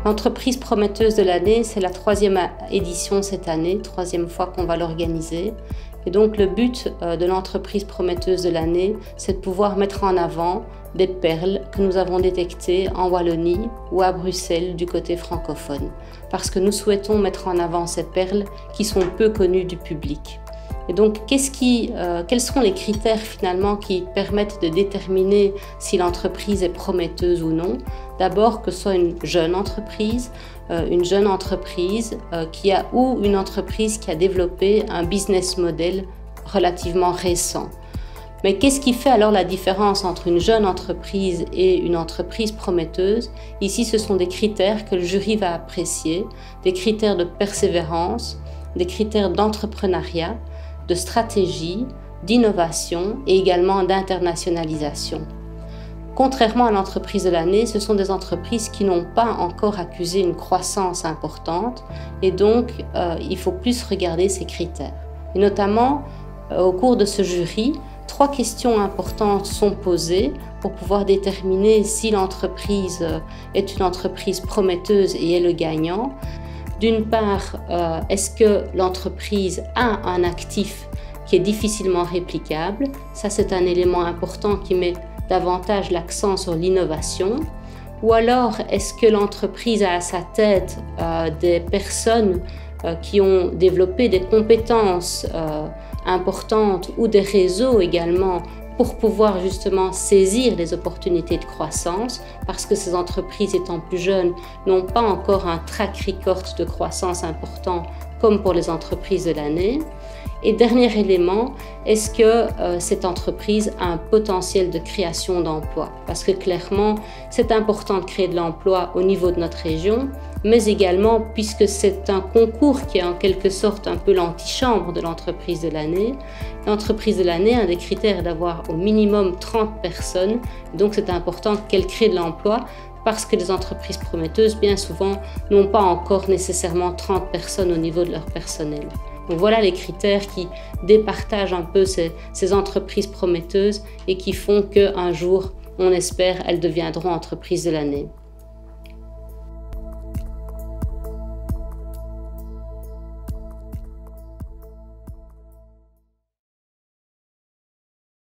L'entreprise prometteuse de l'année, c'est la 3e édition cette année, 3e fois qu'on va l'organiser. Et donc le but de l'entreprise prometteuse de l'année, c'est de pouvoir mettre en avant des perles que nous avons détectées en Wallonie ou à Bruxelles du côté francophone. Parce que nous souhaitons mettre en avant ces perles qui sont peu connues du public. Et donc, quels sont les critères finalement qui permettent de déterminer si l'entreprise est prometteuse ou non? D'abord, que ce soit une jeune entreprise ou une entreprise qui a développé un business model relativement récent. Mais qu'est-ce qui fait alors la différence entre une jeune entreprise et une entreprise prometteuse? Ici, ce sont des critères que le jury va apprécier, des critères de persévérance, des critères d'entrepreneuriat, de stratégie, d'innovation et également d'internationalisation. Contrairement à l'entreprise de l'année, ce sont des entreprises qui n'ont pas encore accusé une croissance importante et donc il faut plus regarder ces critères. Et notamment, au cours de ce jury, 3 questions importantes sont posées pour pouvoir déterminer si l'entreprise est une entreprise prometteuse et est le gagnant. D'une part, est-ce que l'entreprise a un actif qui est difficilement réplicable? Ça, c'est un élément important qui met davantage l'accent sur l'innovation. Ou alors, est-ce que l'entreprise a à sa tête des personnes qui ont développé des compétences importantes ou des réseaux également pour pouvoir justement saisir les opportunités de croissance, parce que ces entreprises étant plus jeunes n'ont pas encore un track record de croissance important comme pour les entreprises de l'année. Et dernier élément, est-ce que cette entreprise a un potentiel de création d'emplois? Parce que clairement, c'est important de créer de l'emploi au niveau de notre région, mais également puisque c'est un concours qui est en quelque sorte un peu l'antichambre de l'entreprise de l'année. L'entreprise de l'année, un des critères est d'avoir au minimum 30 personnes, donc c'est important qu'elle crée de l'emploi parce que les entreprises prometteuses, bien souvent, n'ont pas encore nécessairement 30 personnes au niveau de leur personnel. Donc voilà les critères qui départagent un peu ces entreprises prometteuses et qui font qu'un jour, on espère, elles deviendront entreprises de l'année.